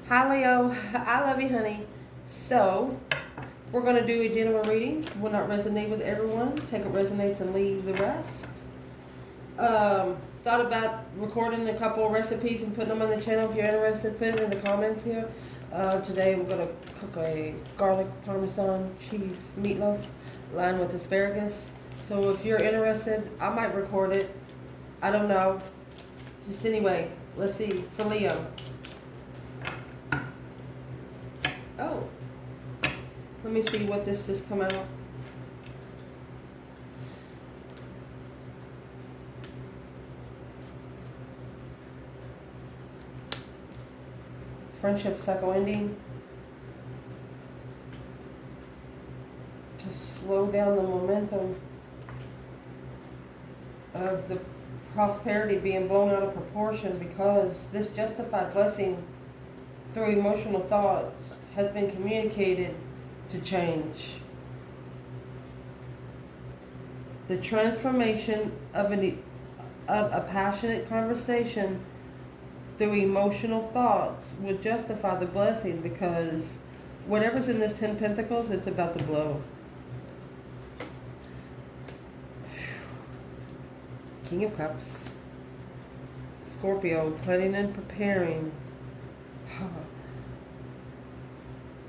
Hi Leo, I love you, honey. So, we're going to do a general reading. Will not resonate with everyone. Take what resonates and leave the rest. Thought about recording a couple of recipes and putting them on the channel. If you're interested, put it in the comments here. Today we're going to cook a garlic parmesan cheese meatloaf lined with asparagus. So if you're interested, I might record it. I don't know. Just anyway, let's see. For Leo. Oh, let me see what this just come out. Friendship cycle ending. To slow down the momentum of the prosperity being blown out of proportion, because this justified blessing through emotional thoughts has been communicated to change. The transformation of a passionate conversation through emotional thoughts would justify the blessing, because whatever's in this 10 Pentacles, it's about to blow. King of Cups. Scorpio, planning and preparing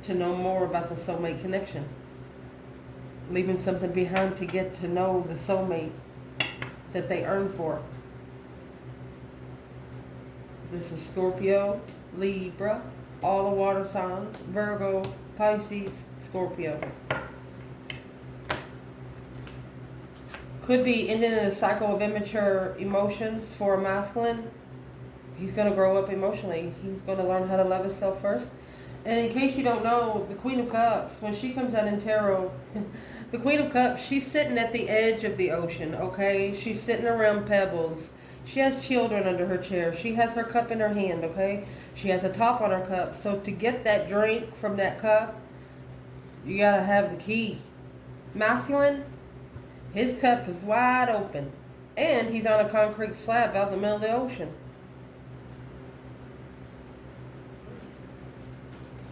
to know more about the soulmate connection. Leaving something behind to get to know the soulmate that they earn for. This is Scorpio, Libra, all the water signs, Virgo, Pisces, Scorpio. Could be ending in a cycle of immature emotions for a masculine. He's going to grow up emotionally. He's going to learn how to love himself first. And in case you don't know, the Queen of Cups, when she comes out in tarot, the Queen of Cups, she's sitting at the edge of the ocean, okay? She's sitting around pebbles. She has children under her chair. She has her cup in her hand, okay? She has a top on her cup. So to get that drink from that cup, you got to have the key. Masculine, his cup is wide open. And he's on a concrete slab out in the middle of the ocean.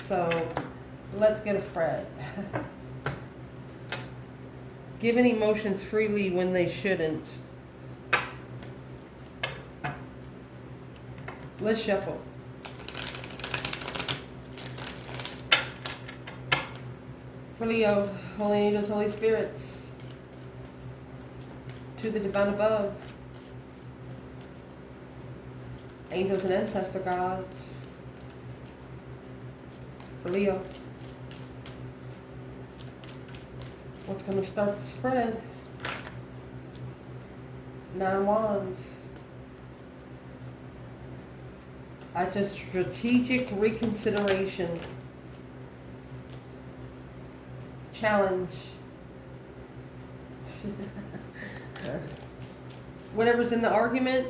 So, let's get a spread. Giving emotions freely when they shouldn't. Let's shuffle. For Leo, Holy Angels, Holy Spirits. To the divine above. Angels and ancestor gods. For Leo. What's going to start the spread? 9 Wands. At a strategic reconsideration. Challenge. Whatever's in the argument,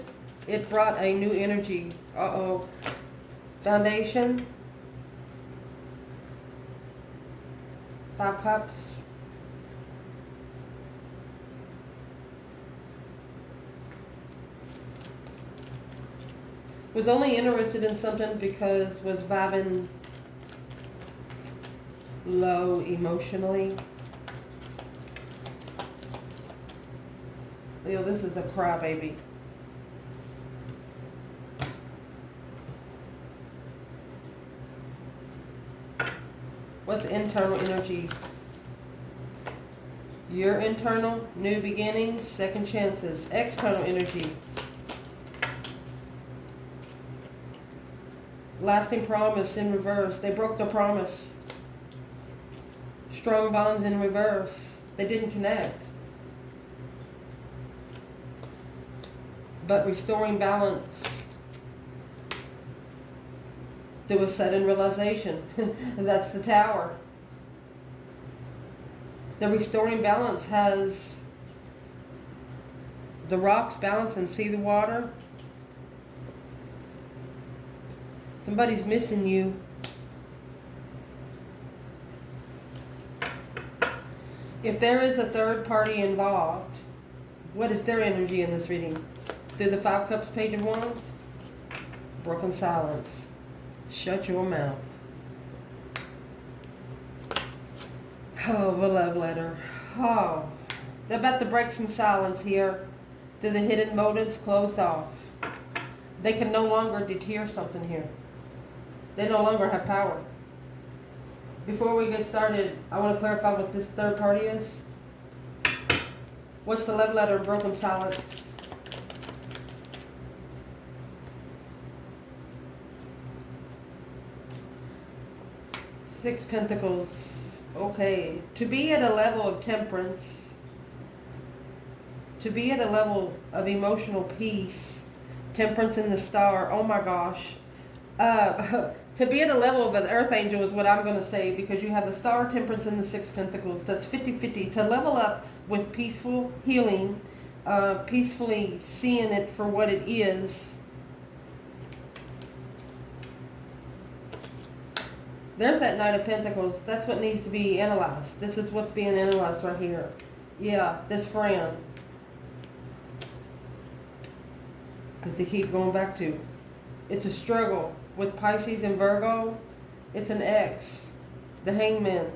it brought a new energy. Uh-oh. Foundation. 5 Cups. Was only interested in something because was vibing low emotionally. Leo, this is a crybaby. What's internal energy? Your internal, new beginnings, second chances. External energy. Lasting promise in reverse. They broke the promise. Strong bonds in reverse. They didn't connect. But restoring balance. There was sudden realization. And that's the Tower. The restoring balance has the rocks balance and see the water. Somebody's missing you. If there is a third party involved, what is their energy in this reading? Through the 5 Cups, Page of Wands? Broken silence. Shut your mouth. Oh, the love letter. Oh, they're about to break some silence here. Through the hidden motives closed off. They can no longer deter something here. They no longer have power. Before we get started, I want to clarify what this third party is. What's the love letter of broken silence? Six Pentacles. Okay. To be at a level of temperance, to be at a level of emotional peace, temperance in the star, oh my gosh. To be at a level of an earth angel is what I'm going to say, because you have the star, temperance, and the Six Pentacles. That's 50-50. To level up with peaceful healing, peacefully seeing it for what it is. There's that Knight of Pentacles. That's what needs to be analyzed. This is what's being analyzed right here. Yeah, this friend that they keep going back to. It's a struggle with Pisces and Virgo. It's an X. The Hangman.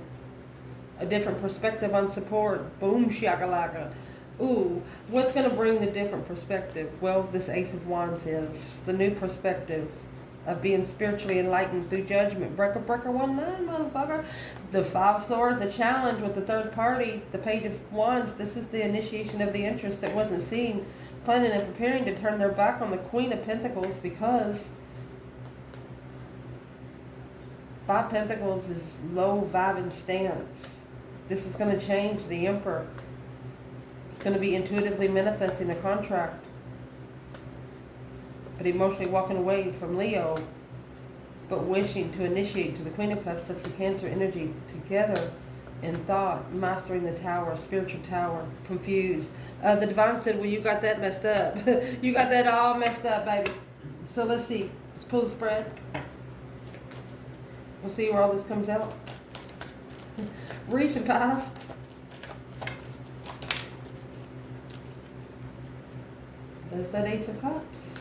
A different perspective on support. Boom shakalaka. Ooh, what's going to bring the different perspective? Well, this Ace of Wands is the new perspective of being spiritually enlightened through judgment. Breaker, 19, motherfucker. The Five Swords, a challenge with the third party. The Page of Wands, this is the initiation of the interest that wasn't seen. Planning and preparing to turn their back on the Queen of Pentacles, because Five Pentacles is low vibing stance. This is going to change. The Emperor. It's going to be intuitively manifesting a contract. But emotionally walking away from Leo, but wishing to initiate to the Queen of Cups. That's the Cancer energy. Together in thought, mastering the tower, spiritual tower, confused. The Divine said, well, you got that messed up. You got that all messed up, baby. So let's see. Let's pull the spread. We'll see where all this comes out. Recent past. There's that Ace of Cups.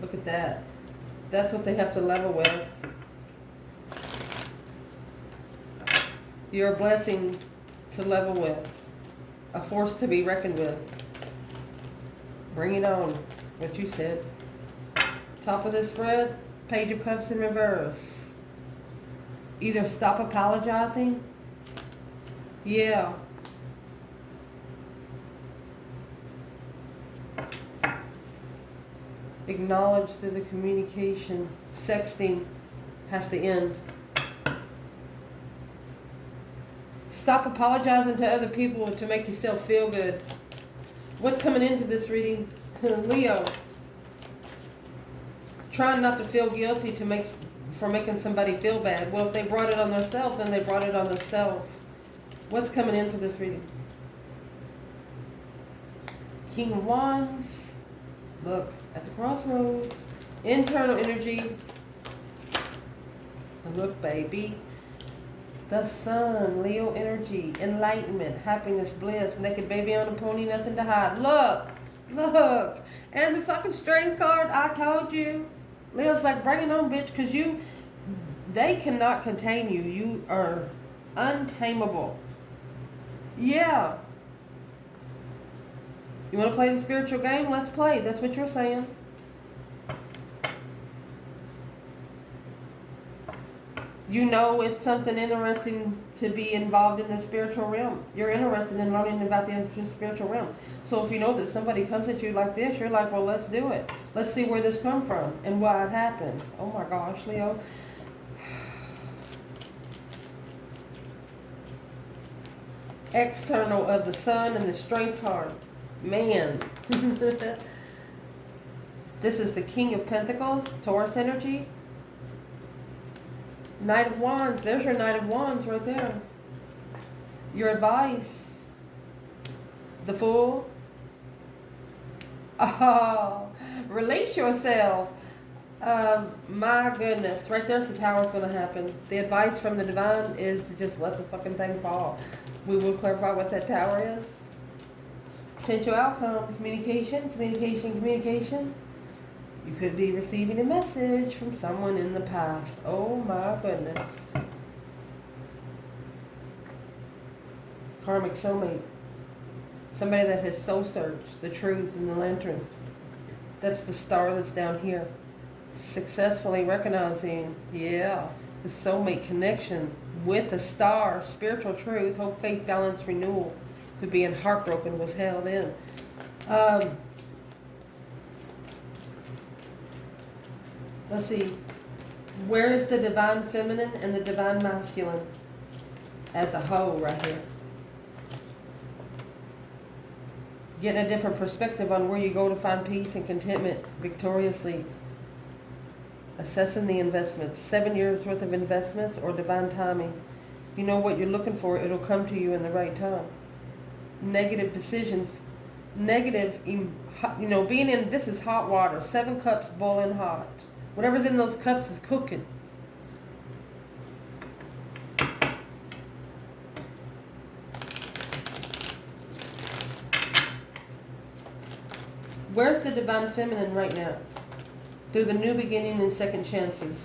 Look at that. That's what they have to level with. You're a blessing to level with. A force to be reckoned with. Bring it on. What you said. Top of this spread, Page of Cups in reverse. Either stop apologizing. Yeah. Acknowledge through the communication. Sexting has to end. Stop apologizing to other people to make yourself feel good. What's coming into this reading? Leo. Trying not to feel guilty for making somebody feel bad. Well, if they brought it on themselves, then they brought it on themselves. What's coming into this reading? King of Wands. Look, at the crossroads. Internal energy. And look, baby. The Sun, Leo energy, enlightenment, happiness, bliss, naked baby on a pony, nothing to hide. Look, look. And the fucking Strength card, I told you. Leo's like, bring it on, bitch, because they cannot contain you. You are untamable. Yeah. You want to play the spiritual game? Let's play. That's what you're saying. You know it's something interesting to be involved in the spiritual realm. You're interested in learning about the spiritual realm. So if you know that somebody comes at you like this, you're like, well, let's do it. Let's see where this come from and why it happened. Oh my gosh, Leo. External of the Sun and the Strength card. Man. This is the King of Pentacles, Taurus energy. Knight of Wands. There's your Knight of Wands right there. Your advice. The Fool. Oh, release yourself. My goodness. Right there's the Tower's going to happen. The advice from the Divine is to just let the fucking thing fall. We will clarify what that Tower is. Potential outcome. Communication, communication, communication. You could be receiving a message from someone in the past. Oh my goodness. Karmic soulmate. Somebody that has soul searched the truth in the lantern. That's the star that's down here. Successfully recognizing, yeah, the soulmate connection with the star, spiritual truth, hope, faith, balance, renewal. To being heartbroken was held in. Let's see. Where is the divine feminine and the divine masculine as a whole right here? Getting a different perspective on where you go to find peace and contentment victoriously. Assessing the investments. 7 years worth of investments or divine timing. You know what you're looking for. It'll come to you in the right time. Negative decisions. Negative, being in, this is hot water. 7 cups boiling hot. Whatever's in those cups is cooking. Where's the divine feminine right now? Through the new beginning and second chances.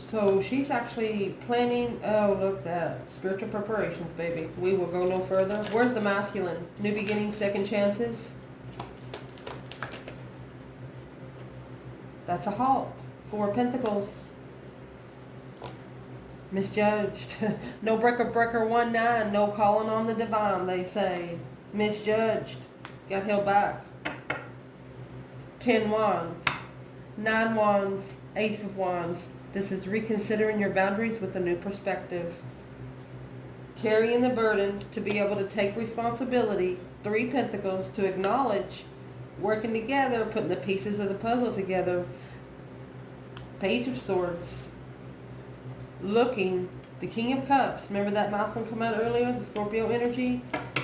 So she's actually planning, oh look that, spiritual preparations, baby. We will go no further. Where's the masculine? New beginning, second chances. That's a halt. 4 of Pentacles. Misjudged. No breaker 1-9. No calling on the divine, they say. Misjudged. Got held back. 10 wands. 9 wands. Ace of wands. This is reconsidering your boundaries with a new perspective. Carrying the burden to be able to take responsibility. 3 pentacles to acknowledge. Working together, putting the pieces of the puzzle together. Page of Swords. Looking, the King of Cups. Remember that masculine come out earlier, the Scorpio energy?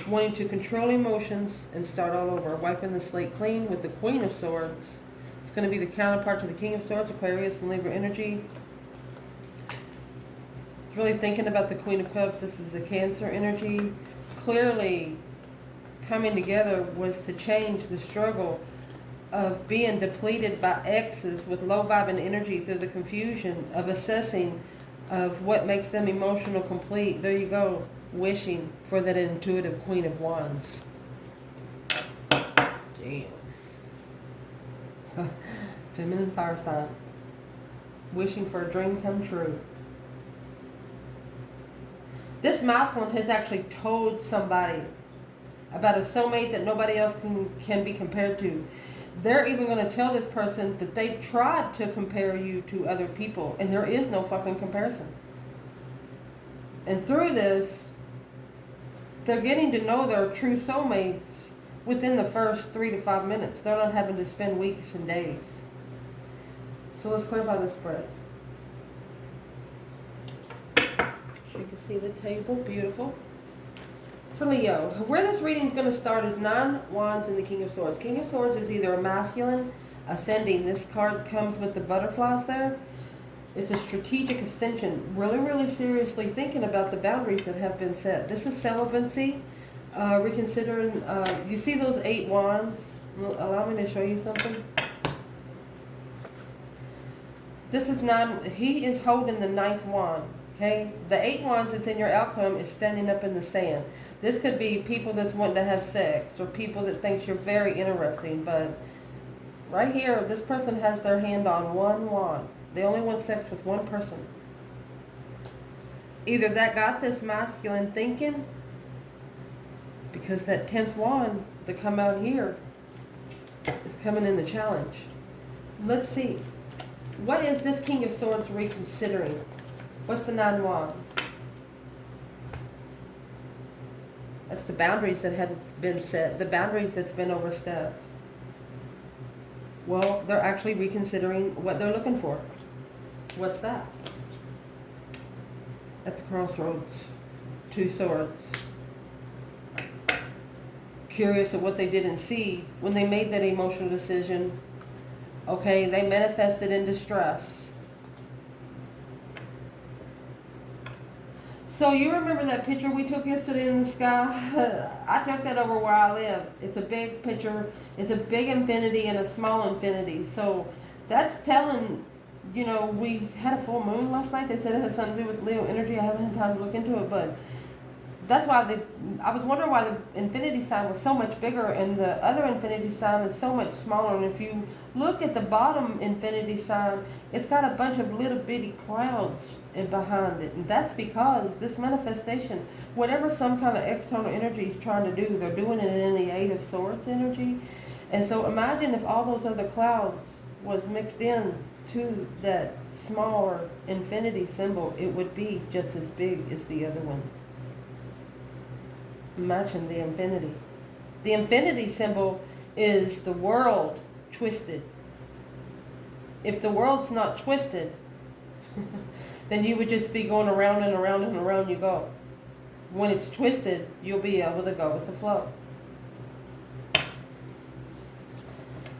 Wanting to control emotions and start all over. Wiping the slate clean with the Queen of Swords. It's going to be the counterpart to the King of Swords, Aquarius and Libra energy. It's really thinking about the Queen of Cups. This is the Cancer energy. Clearly coming together was to change the struggle of being depleted by exes with low vibing energy through the confusion of assessing of what makes them emotional complete. There you go. Wishing for that intuitive Queen of Wands. Damn. Feminine fire sign. Wishing for a dream come true. This masculine has actually told somebody about a soulmate that nobody else can be compared to. They're even going to tell this person that they've tried to compare you to other people, and there is no fucking comparison. And through this, they're getting to know their true soulmates within the first 3 to 5 minutes. They're not having to spend weeks and days. So let's clarify this spread. You can see the table. Beautiful. For Leo, where this reading is going to start is 9 Wands and the King of Swords. King of Swords is either a masculine, ascending. This card comes with the butterflies there. It's a strategic extension. Really, really seriously thinking about the boundaries that have been set. This is celibacy. Reconsidering. You see those 8 wands? Allow me to show you something. This is 9. He is holding the 9th wand. Okay, the 8 wands that's in your outcome is standing up in the sand. This could be people that's wanting to have sex or people that thinks you're very interesting. But right here, this person has their hand on 1 wand. They only want sex with 1 person. Either that got this masculine thinking, because that 10th wand that come out here is coming in the challenge. Let's see. What is this King of Swords reconsidering? What's the 9 wands? That's the boundaries that have been set. The boundaries that's been overstepped. Well, they're actually reconsidering what they're looking for. What's that? At the crossroads. 2 swords. Curious of what they didn't see when they made that emotional decision. Okay, they manifested in distress. So you remember that picture we took yesterday in the sky? I took that over where I live. It's a big picture. It's a big infinity and a small infinity. So that's telling, we had a full moon last night. They said it has something to do with Leo energy. I haven't had time to look into it, but that's why I was wondering why the infinity sign was so much bigger and the other infinity sign is so much smaller. And if you look at the bottom infinity sign, it's got a bunch of little bitty clouds behind it. And that's because this manifestation, whatever some kind of external energy is trying to do, they're doing it in the Eight of Swords energy. And so imagine if all those other clouds was mixed in to that smaller infinity symbol, it would be just as big as the other one. Imagine the infinity. The infinity symbol is the world twisted. If the world's not twisted, then you would just be going around and around and around you go. When it's twisted, you'll be able to go with the flow.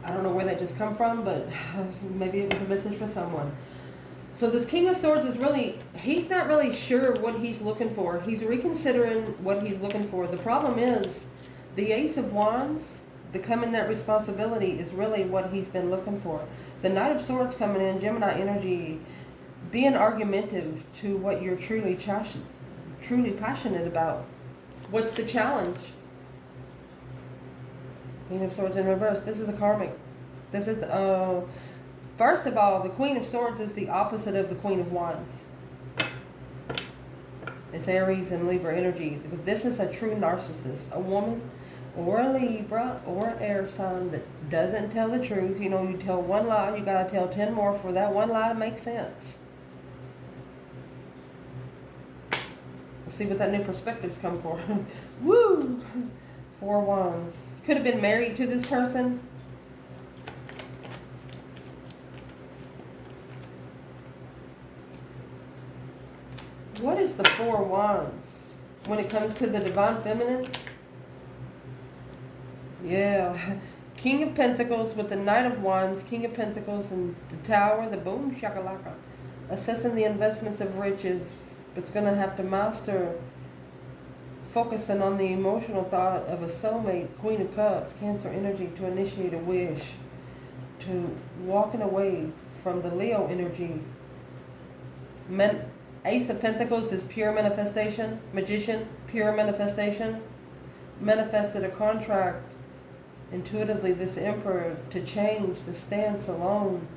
I don't know where that just come from, but maybe it was a message for someone. So this King of Swords is really, he's not really sure what he's looking for. He's reconsidering what he's looking for. The problem is the Ace of Wands, becoming that responsibility, is really what he's been looking for. The Knight of Swords coming in, Gemini energy, being argumentative to what you're truly passionate about. What's the challenge? Queen of Swords in reverse. This is a karmic. This is first of all, the Queen of Swords is the opposite of the Queen of Wands. It's Aries and Libra energy. This is a true narcissist, a woman or a Libra or an air sign that doesn't tell the truth. You tell one lie, you got to tell 10 more for that one lie to make sense. Let's see what that new perspectives come for. Woo! 4 Wands. Could have been married to this person. What is the 4 Wands when it comes to the divine feminine? Yeah. King of Pentacles with the Knight of Wands, King of Pentacles and the Tower, the boom shakalaka. Assessing the investments of riches. It's going to have to master focusing on the emotional thought of a soulmate, Queen of Cups, Cancer energy, to initiate a wish, to walking away from the Leo energy. Ace of Pentacles is pure manifestation. Magician, pure manifestation. Manifested a contract intuitively, this Emperor, to change the stance alone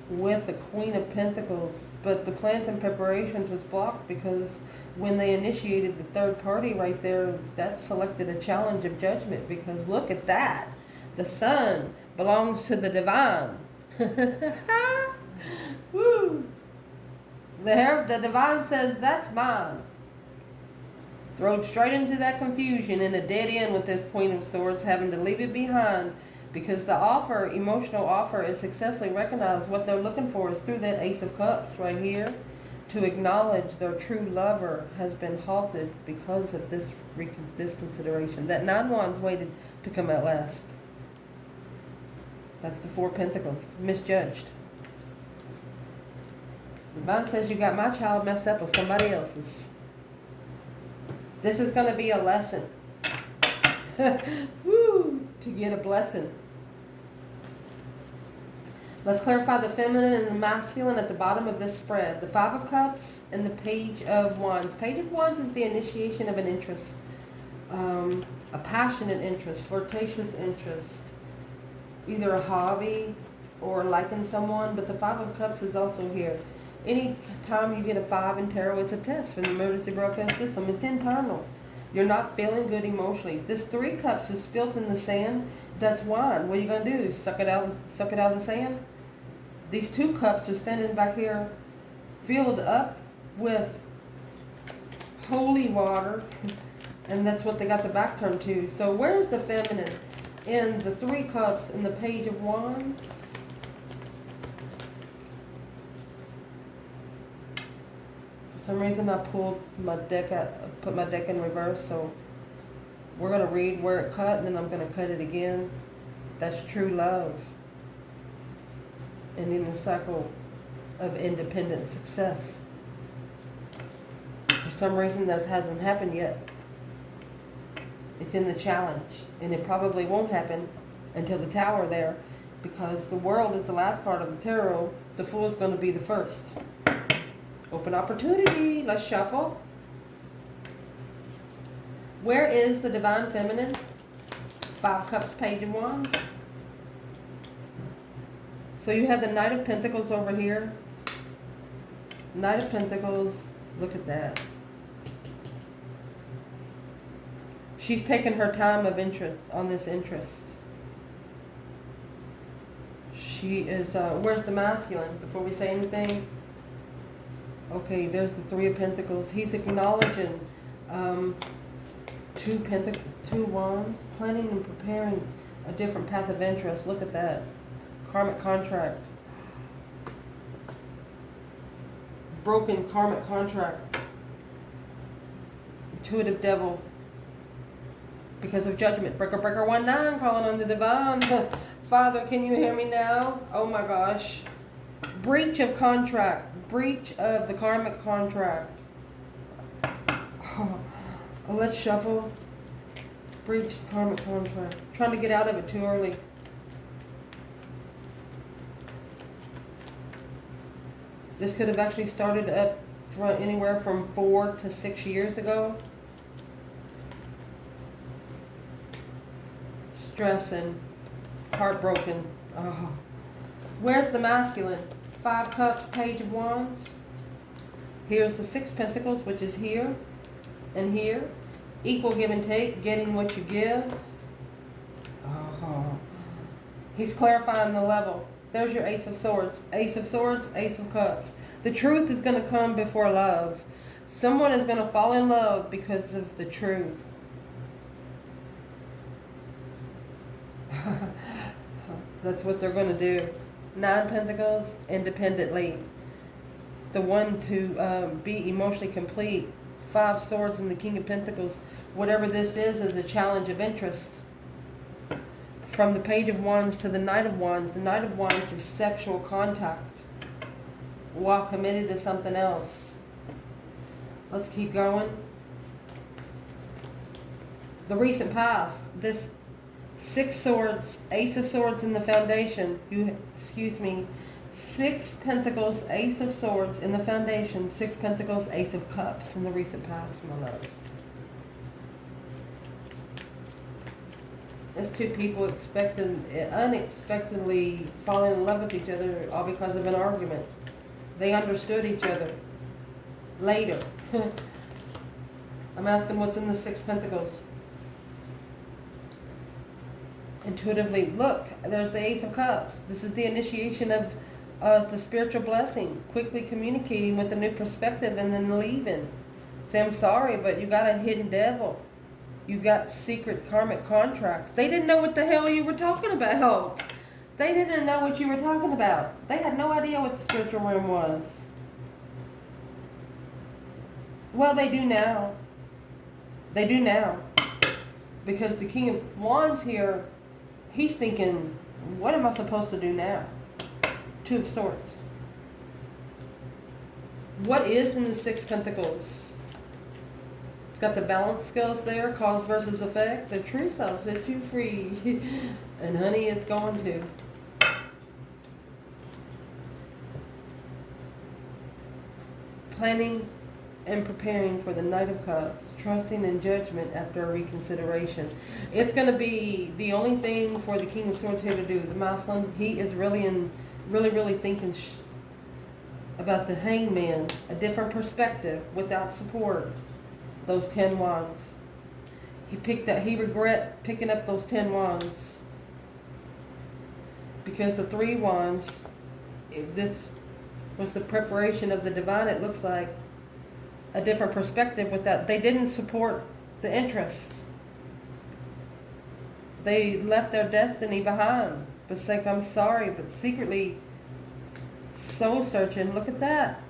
with the Queen of Pentacles. But the plans and preparations was blocked because when they initiated the third party right there, that selected a challenge of judgment, because look at that. The sun belongs to the divine. Woo! The divine says, that's mine. Thrown straight into that confusion and a dead end with this Queen of Swords, having to leave it behind because the offer, emotional offer, is successfully recognized. What they're looking for is through that Ace of Cups right here, to acknowledge their true lover has been halted because of this consideration. That 9 Wands waited to come at last. That's the 4 Pentacles, misjudged. The Divine says you got my child messed up with somebody else's. This is going to be a lesson. Woo! To get a blessing. Let's clarify the feminine and the masculine at the bottom of this spread. The 5 of Cups and the Page of Wands. Page of Wands is the initiation of an interest. A passionate interest, flirtatious interest. Either a hobby or liking someone. But the 5 of Cups is also here. Any time you get a 5 in tarot, it's a test from the emergency broadcast system. It's internal. You're not feeling good emotionally. This 3 cups is spilt in the sand. That's wine. What are you going to do? Suck it out of the sand? These 2 cups are standing back here filled up with holy water. And that's what they got the back turned to. So where's the feminine in the 3 cups and the Page of Wands? For some reason I pulled my deck out, put my deck in reverse, so we're going to read where it cut and then I'm going to cut it again. That's true love. Ending the cycle of independent success. For some reason that hasn't happened yet. It's in the challenge, and it probably won't happen until the Tower there, because the World is the last card of the tarot. The Fool is going to be the first. Open opportunity. Let's shuffle. Where is the Divine Feminine? 5 Cups, Page of Wands. So you have the Knight of Pentacles over here. Knight of Pentacles. Look at that. She's taken her time of interest on this interest. She is, where's the masculine? Before we say anything. Okay, there's the 3 of Pentacles. He's acknowledging 2 wands, planning and preparing a different path of interest. Look at that. Karmic contract. Broken karmic contract. Intuitive devil. Because of judgment. Breaker, breaker, 1-9, calling on the divine. Father, can you hear me now? Oh my gosh. Breach of contract. Breach of the karmic contract. Oh, let's shuffle. Breach karmic contract. Trying to get out of it too early. This could have actually started up from anywhere from 4 to 6 years ago. Stressing. Heartbroken. Oh. Where's the masculine? 5 Cups, Page of Wands. Here's the 6 Pentacles, which is here and here. Equal give and take, getting what you give. Oh. He's clarifying the level. There's your Ace of Swords. Ace of Swords, Ace of Cups. The truth is going to come before love. Someone is going to fall in love because of the truth. That's what they're going to do. 9 Pentacles, independently. The one to be emotionally complete. 5 Swords and the King of Pentacles. Whatever this is a challenge of interest. From the Page of Wands to the Knight of Wands. The Knight of Wands is sexual contact while committed to something else. Let's keep going. The recent past. This 6 Swords, Ace of Swords in the foundation. 6 Pentacles, Ace of Swords in the foundation. 6 Pentacles, Ace of Cups in the recent past, my love. There's 2 people unexpectedly falling in love with each other, all because of an argument. They understood each other later. I'm asking what's in the 6 Pentacles. Intuitively, look, there's the Ace of Cups. This is the initiation of the spiritual blessing. Quickly communicating with a new perspective and then leaving. Say, I'm sorry, but you got a hidden devil. You got secret karmic contracts. They didn't know what the hell you were talking about. They didn't know what you were talking about. They had no idea what the spiritual realm was. Well, they do now. They do now. Because the King of Wands here, he's thinking, what am I supposed to do now? 2 of Swords. What is in the 6 Pentacles? It's got the balance skills there, cause versus effect. The true self set you free. And honey, it's going to. Planning and preparing for the Knight of Cups. Trusting in judgment after a reconsideration. It's going to be the only thing for the King of Swords here to do. The masculine, he is really thinking about the Hangman. A different perspective without support. Those 10 wands. He regret picking up those 10 wands. Because the 3 wands, this was the preparation of the divine, it looks like. A different perspective without, they didn't support the interest. They left their destiny behind. But it's like, I'm sorry, but secretly soul searching. Look at that.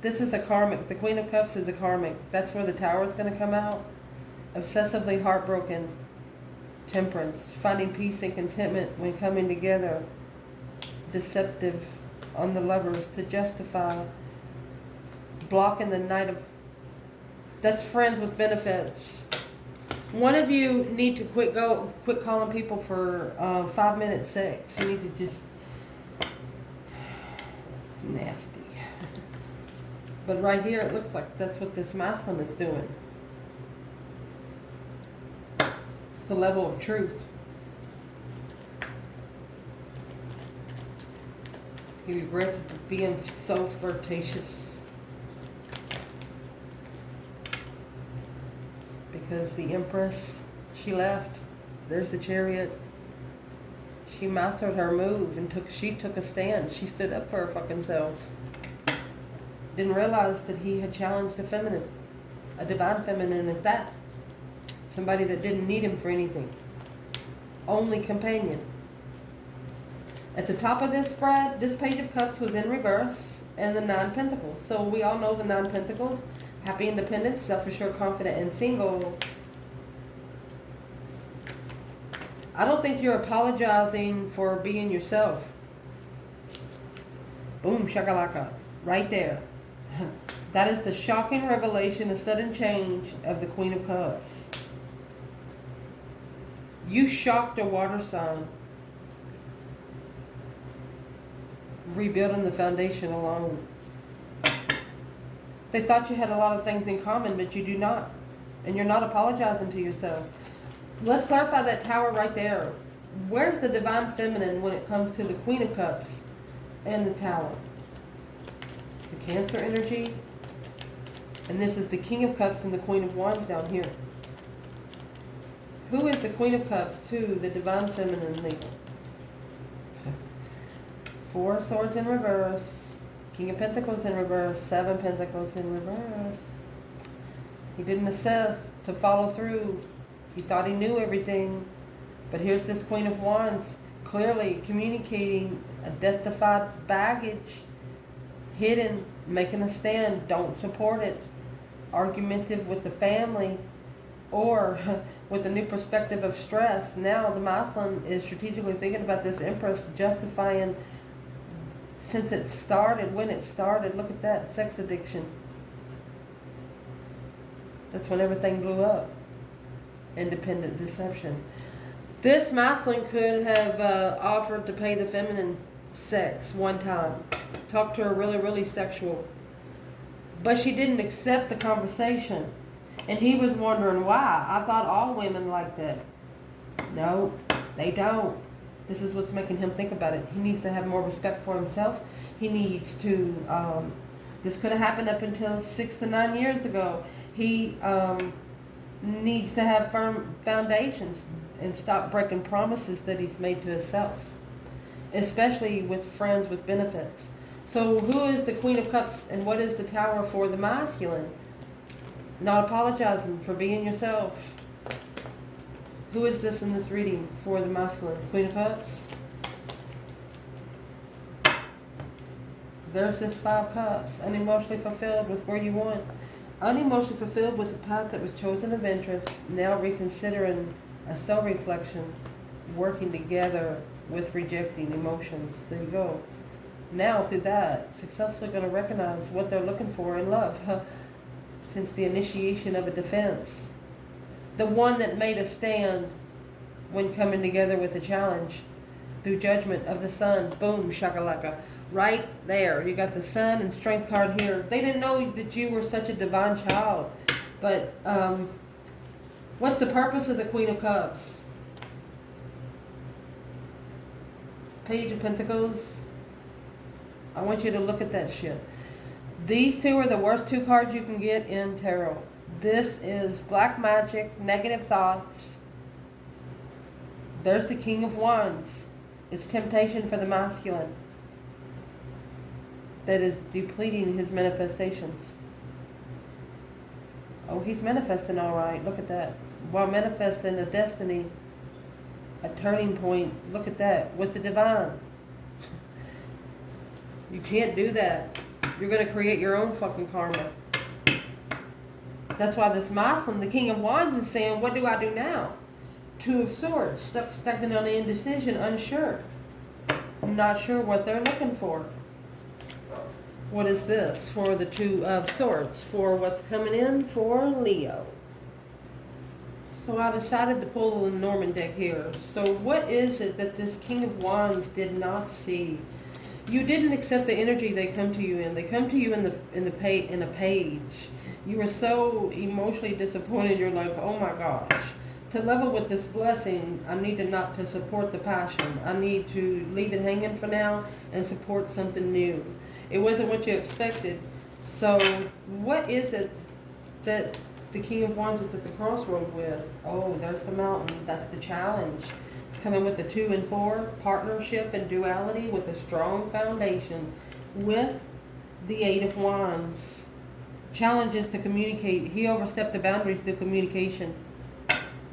This is a karmic. The Queen of Cups is a karmic. That's where the Tower is going to come out. Obsessively heartbroken. Temperance. Finding peace and contentment when coming together. Deceptive on the lovers to justify. Blocking the Knight of That's friends with benefits. One of you need to quit calling people for 5-minute sex. You need to just. It's nasty. But right here, it looks like that's what this masculine is doing. It's the level of truth. He regrets being so flirtatious. Because the Empress, she left. There's the Chariot. She mastered her move and she took a stand. She stood up for her fucking self. Didn't realize that he had challenged a feminine. A divine feminine at that. Somebody that didn't need him for anything. Only companion. At the top of this spread, this Page of Cups was in reverse and the 9 Pentacles. So we all know the 9 Pentacles. Happy, independent, self-assured, confident, and single. I don't think you're apologizing for being yourself. Boom, shakalaka. Right there. That is the shocking revelation, a sudden change of the Queen of Cups. You shocked a water sign. Rebuilding the foundation alone. They thought you had a lot of things in common, but you do not. And you're not apologizing to yourself. Let's clarify that Tower right there. Where's the divine feminine when it comes to the Queen of Cups and the Tower? It's a Cancer energy. And this is the King of Cups and the Queen of Wands down here. Who is the Queen of Cups to the divine feminine leader? 4 Swords in reverse. King of Pentacles in reverse, 7 Pentacles in reverse. He didn't assess to follow through. He thought he knew everything. But here's this Queen of Wands clearly communicating a justified baggage, hidden, making a stand, don't support it, argumentative with the family, or with a new perspective of stress. Now the masculine is strategically thinking about this Empress, justifying since it started, when it started. Look at that, sex addiction. That's when everything blew up. Independent deception. This masculine could have offered to pay the feminine sex one time. Talk to her really, really sexual. But she didn't accept the conversation. And he was wondering why. I thought all women like that. No, they don't. This is what's making him think about it. He needs to have more respect for himself. He needs to, this could have happened up until 6 to 9 years ago. He needs to have firm foundations and stop breaking promises that he's made to himself. Especially with friends with benefits. So who is the Queen of Cups and what is the Tower for the masculine? Not apologizing for being yourself. Who is this in this reading for the masculine? Queen of Cups. There's this 5 Cups. Unemotionally fulfilled with where you want. Unemotionally fulfilled with the path that was chosen of interest. Now reconsidering a soul reflection. Working together with rejecting emotions. There you go. Now through that, successfully going to recognize what they're looking for in love. Since the initiation of a defense. The one that made a stand when coming together with a challenge through judgment of the sun. Boom, shakalaka. Right there. You got the sun and strength card here. They didn't know that you were such a divine child. But what's the purpose of the Queen of Cups? Page of Pentacles. I want you to look at that shit. These two are the worst 2 cards you can get in tarot. This is black magic, negative thoughts. There's the King of Wands. It's temptation for the masculine that is depleting his manifestations. Oh, he's manifesting all right. Look at that. While manifesting a destiny, a turning point. Look at that. With the divine. You can't do that. You're going to create your own fucking karma. That's why this masculine, the King of Wands, is saying, what do I do now? 2 of Swords, stuck on the indecision, unsure. I'm not sure what they're looking for. What is this for the Two of Swords? For what's coming in for Leo. So I decided to pull the Norman deck here. So what is it that this King of Wands did not see? You didn't accept the energy they come to you in. They come to you in a page. You were so emotionally disappointed. You're like, oh my gosh. To level with this blessing, I need to not to support the passion. I need to leave it hanging for now and support something new. It wasn't what you expected. So what is it that the King of Wands is at the crossroad with? Oh, there's the mountain. That's the challenge. It's coming with a 2 and 4, partnership and duality with a strong foundation, with the 8 of Wands. Challenges to communicate. He overstepped the boundaries through communication.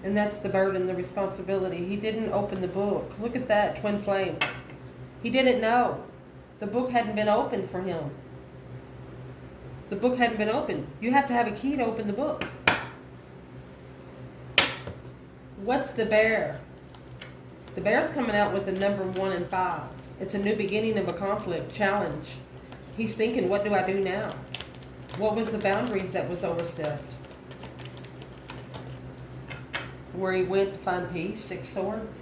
And that's the burden, the responsibility. He didn't open the book. Look at that, twin flame. He didn't know. The book hadn't been opened for him. The book hadn't been opened. You have to have a key to open the book. What's the bear? The bear's coming out with the number 1 and 5. It's a new beginning of a conflict, challenge. He's thinking, what do I do now? What was the boundaries that was overstepped? Where he went to find peace, 6 swords.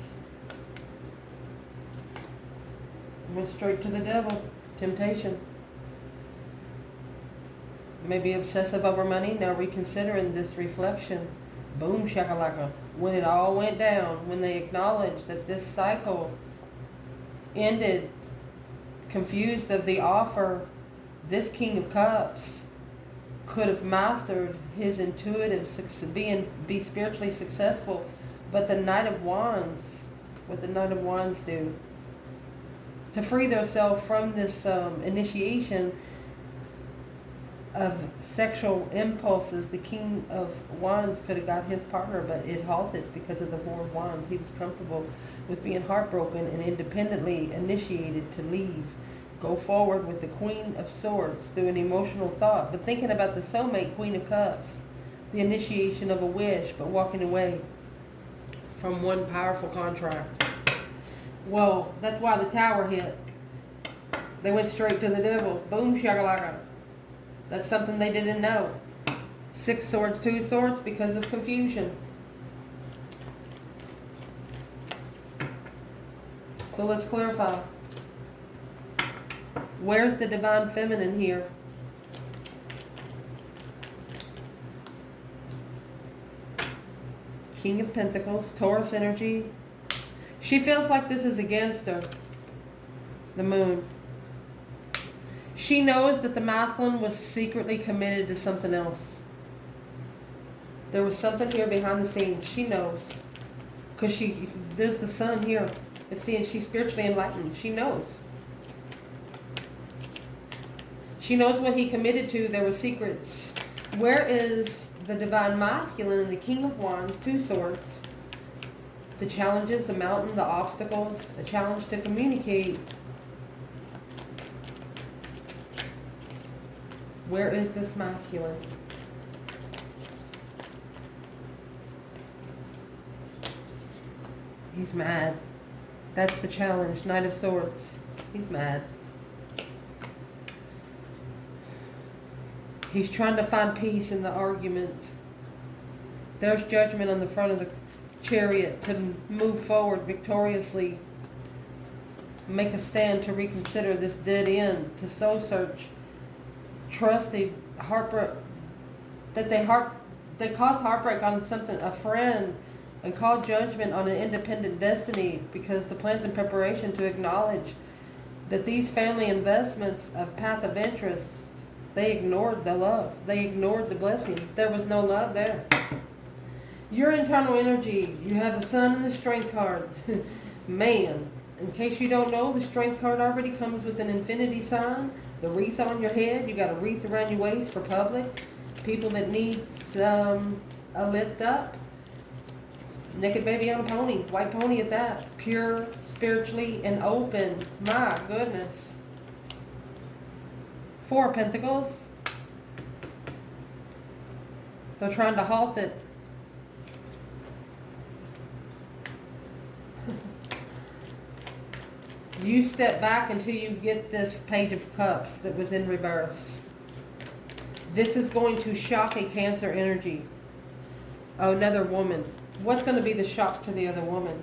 Went straight to the devil, temptation. Maybe obsessive over money, now reconsidering this reflection. Boom shakalaka. When it all went down, when they acknowledged that this cycle ended, confused of the offer, this King of Cups could have mastered his intuitive be spiritually successful. But the Knight of Wands, what the Knight of Wands do? To free themselves from this initiation of sexual impulses, the King of Wands could have got his partner, but it halted because of the 4 of Wands. He was comfortable with being heartbroken and independently initiated to leave. Go forward with the Queen of Swords through an emotional thought, but thinking about the soulmate, Queen of Cups, the initiation of a wish, but walking away from one powerful contract. Well, that's why the Tower hit. They went straight to the devil. Boom shakalaka. That's something they didn't know. 6 swords, 2 swords, because of confusion. So let's clarify. Where's the divine feminine here? King of Pentacles, Taurus energy. She feels like this is against her. The moon. She knows that the masculine was secretly committed to something else. There was something here behind the scenes. She knows. Because there's the sun here. She's spiritually enlightened. She knows. She knows what he committed to. There were secrets. Where is the divine masculine and the King of Wands, 2 swords? The challenges, the mountain, the obstacles, the challenge to communicate. Where is this masculine? He's mad. That's the challenge. Knight of Swords. He's mad. He's trying to find peace in the argument. There's judgment on the front of the chariot to move forward victoriously. Make a stand to reconsider this dead end, to soul search. Trust the heartbreak, that they caused heartbreak on something, a friend, and called judgment on an independent destiny, because the plans and preparation to acknowledge that these family investments of path of interest, they ignored the love. They ignored the blessing. There was no love there. Your internal energy, you have the Sun and the Strength card. Man, in case you don't know, the Strength card already comes with an infinity sign. The wreath on your head, you got a wreath around your waist for public. People that need a lift up. Naked baby on a pony, white pony at that. Pure, spiritually, and open. My goodness. 4 of Pentacles. They're trying to halt it. You step back until you get this Page of Cups that was in reverse. This is going to shock a Cancer energy. Another woman. What's going to be the shock to the other woman?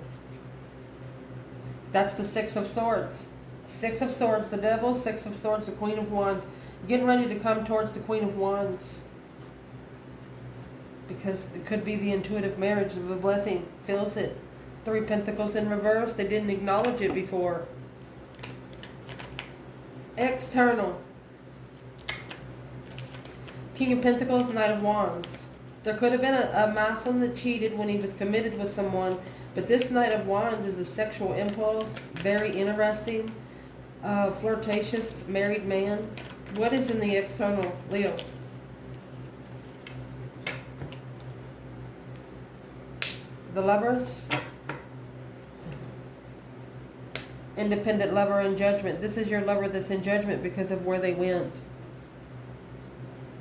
That's the Six of Swords. Six of Swords, the Devil. Six of Swords, the Queen of Wands. Getting ready to come towards the Queen of Wands. Because it could be the intuitive marriage of a blessing. Feels it. Three Pentacles in reverse. They didn't acknowledge it before. External. King of Pentacles, Knight of Wands. There could have been a masculine that cheated when he was committed with someone. But this Knight of Wands is a sexual impulse. Very interesting. Flirtatious, married man. What is in the external, Leo? The Lovers. Independent lover in judgment. This is your lover that's in judgment because of where they went.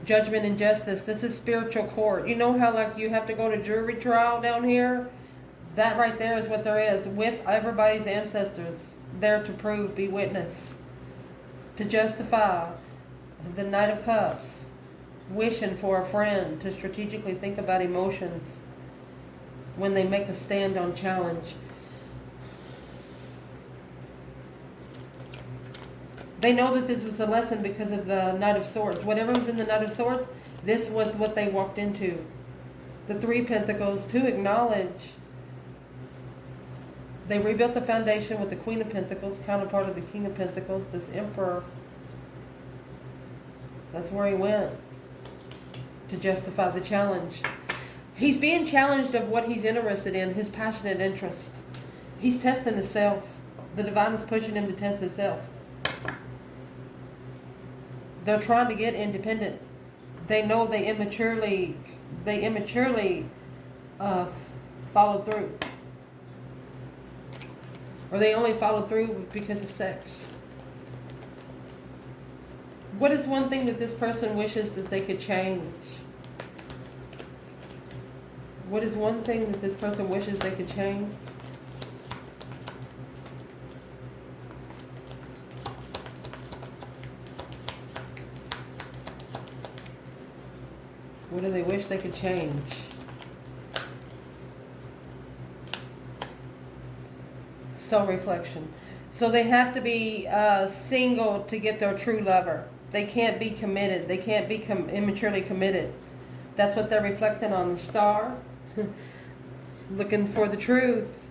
Judgment and justice. This is spiritual court. You know how like you have to go to jury trial down here? That right there is what there is. With everybody's ancestors. There to prove, be witness. To justify. The Knight of Cups. Wishing for a friend. To strategically think about emotions. When they make a stand on challenge. They know that this was a lesson because of the Knight of Swords. Whatever was in the Knight of Swords, this was what they walked into. The Three Pentacles to acknowledge. They rebuilt the foundation with the Queen of Pentacles, counterpart of the King of Pentacles, this Emperor. That's where he went to justify the challenge. He's being challenged of what he's interested in, his passionate interest. He's testing himself. The divine is pushing him to test himself. They're trying to get independent. They know they immaturely followed through. Or they only followed through because of sex. What is one thing that this person wishes that they could change? What is one thing that this person wishes they could change? What do they wish they could change? Self-reflection. So they have to be single to get their true lover. They can't be committed. They can't be immaturely committed. That's what they're reflecting on. The Star. Looking for the truth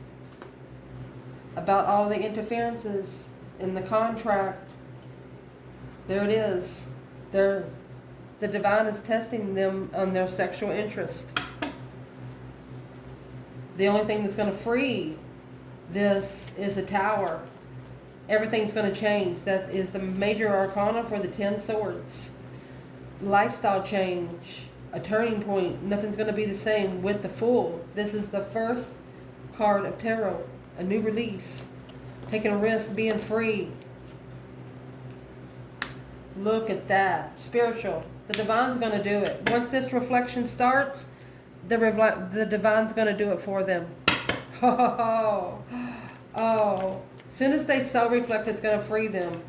about all the interferences in the contract. There it is. The divine is testing them on their sexual interest. The only thing that's going to free this is a Tower. Everything's going to change. That is the major arcana for the 10 swords. Lifestyle change. A turning point. Nothing's going to be the same with the Fool. This is the first card of tarot. A new release. Taking a risk, being free. Look at that. Spiritual. The divine's going to do it. Once this reflection starts, the divine's going to do it for them. Oh. As soon as they self-reflect, it's going to free them.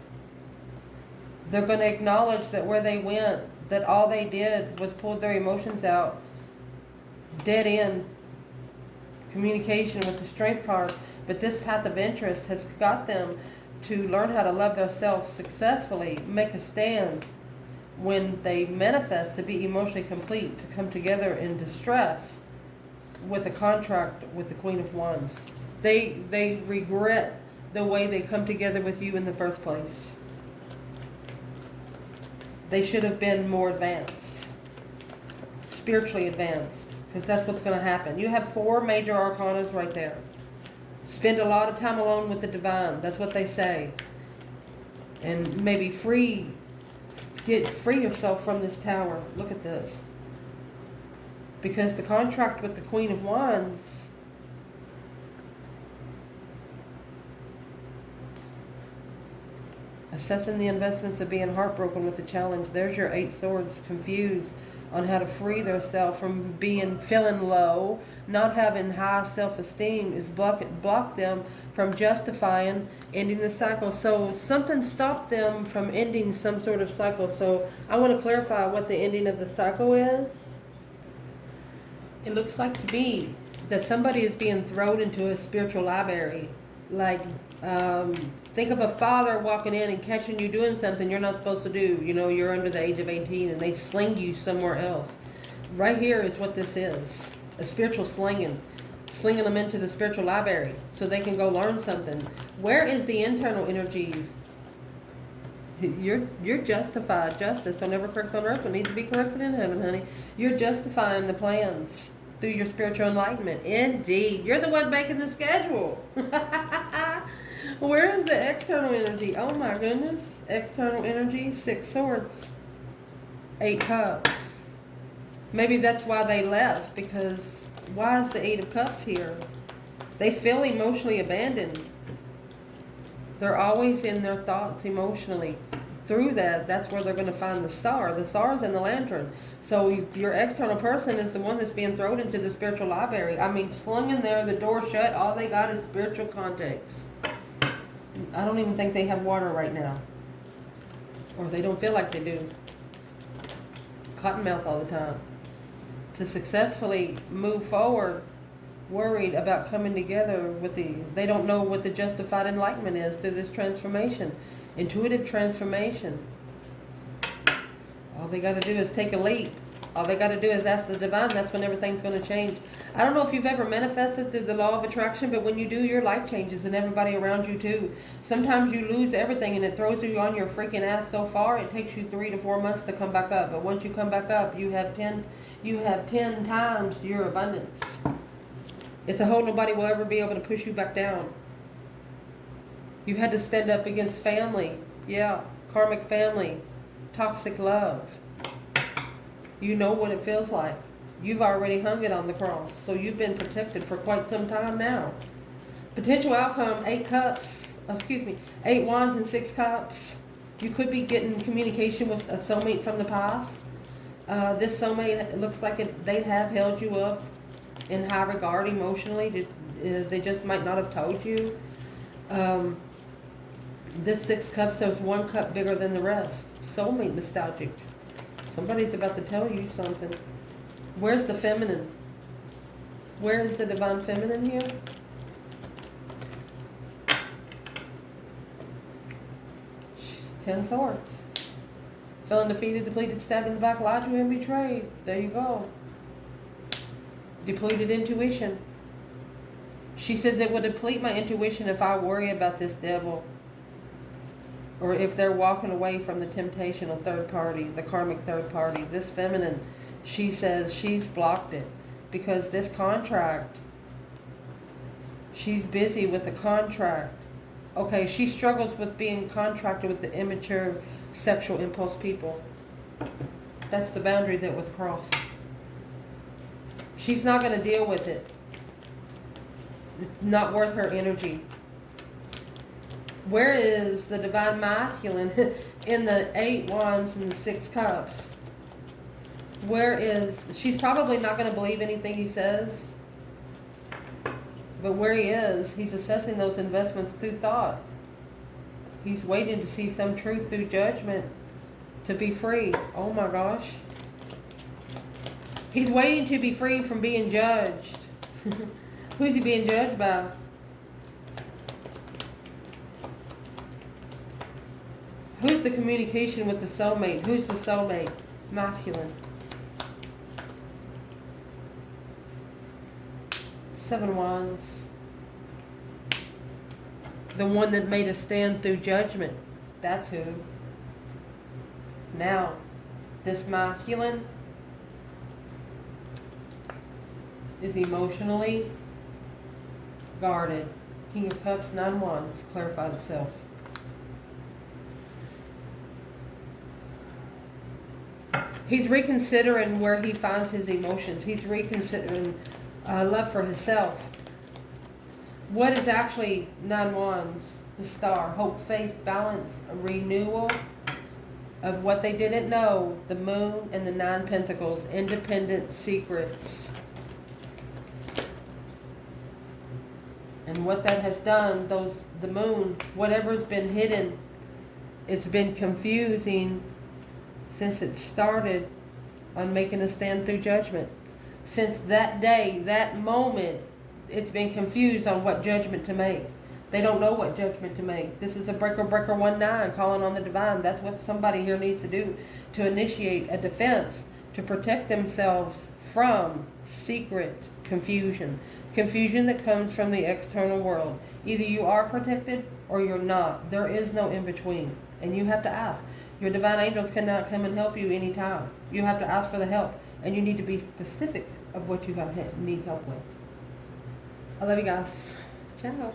They're going to acknowledge that where they went, that all they did was pull their emotions out. Dead end communication with the Strength card. But this path of interest has got them to learn how to love themselves successfully, make a stand when they manifest to be emotionally complete, to come together in distress with a contract with the Queen of Wands. They regret the way they come together with you in the first place. They should have been more advanced, spiritually advanced, because that's what's going to happen. You have 4 major arcanas right there. Spend a lot of time alone with the divine. That's what they say. And maybe free yourself from this Tower. Look at this. Because the contract with the Queen of Wands, assessing the investments of being heartbroken with the challenge. There's your 8 swords. Confused. on how to free themselves from feeling low, not having high self-esteem is block them from justifying ending the cycle. So something stopped them from ending some sort of cycle. So I want to clarify what the ending of the cycle is. It looks like to me that somebody is being thrown into a spiritual library. Like, think of a father walking in and catching you doing something you're not supposed to do. You know, you're under the age of 18 and they sling you somewhere else. Right here is what this is. A spiritual slinging. Slinging them into the spiritual library so they can go learn something. Where is the internal energy? You're justified. Justice don't ever correct on earth. It needs to be corrected in heaven, honey. You're justifying the plans through your spiritual enlightenment. Indeed. You're the one making the schedule. Where is the external energy? Oh my goodness. External energy, 6 swords. 8 cups. Maybe that's why they left, because why is the 8 of cups here? They feel emotionally abandoned. They're always in their thoughts emotionally. Through that's where they're going to find the star. The star's in the lantern. So your external person is the one that's being thrown into the spiritual library. I mean, slung in there, the door shut, all they got is spiritual context. I don't even think they have water right now. Or they don't feel like they do. Cottonmouth all the time. To successfully move forward, worried about coming together with they don't know what the justified enlightenment is through this transformation. Intuitive transformation. All they got to do is take a leap. All they got to do is ask the divine. That's when everything's going to change. I don't know if you've ever manifested through the law of attraction, but when you do, your life changes and everybody around you too. Sometimes you lose everything and it throws you on your freaking ass so far, it takes you 3 to 4 months to come back up. But once you come back up, you have 10 times your abundance. It's a whole nobody will ever be able to push you back down. You had to stand up against family. Yeah, karmic family. Toxic love. You know what it feels like. You've already hung it on the cross. So you've been protected for quite some time now. Potential outcome, 8 wands and 6 cups. You could be getting communication with a soulmate from the past. This soulmate, it looks like they have held you up in high regard emotionally. They just might not have told you. This 6 cups, there's 1 cup bigger than the rest. Soulmate nostalgic. Somebody's about to tell you something. Where's the feminine? Where is the divine feminine here? She's 10 swords. Feeling defeated, depleted, stabbed in the back, lied to and betrayed. There you go. Depleted intuition. She says it will deplete my intuition if I worry about this devil. Or if they're walking away from the temptational third party, the karmic third party. This feminine, she says she's blocked it. Because this contract, she's busy with the contract. Okay, she struggles with being contracted with the immature sexual impulse people. That's the boundary that was crossed. She's not going to deal with it. It's not worth her energy. Where is the divine masculine in the 8 wands and the 6 cups? She's probably not going to believe anything he says. But where he is, he's assessing those investments through thought. He's waiting to see some truth through judgment to be free. Oh my gosh. He's waiting to be free from being judged. Who's he being judged by? Who's the communication with the soulmate? Who's the soulmate? Masculine. 7 wands. The one that made a stand through judgment. That's who. Now, this masculine is emotionally guarded. King of Cups, 9 wands. Clarified itself. He's reconsidering where he finds his emotions. He's reconsidering love for himself. What is actually 9 wands? The star. Hope, faith, balance, renewal. of what they didn't know, the moon and the 9 pentacles, independent secrets. And what that has done, the moon, whatever's been hidden, it's been confusing since it started on making a stand through judgment. Since that day, that moment, it's been confused on what judgment to make. They don't know what judgment to make. This is a breaker 19 calling on the divine. That's what somebody here needs to do, to initiate a defense, to protect themselves from secret confusion. Confusion that comes from the external world. Either you are protected or you're not. There is no in between. And you have to ask. Your divine angels cannot come and help you anytime. You have to ask for the help. And you need to be specific of what you need help with. I love you guys. Ciao.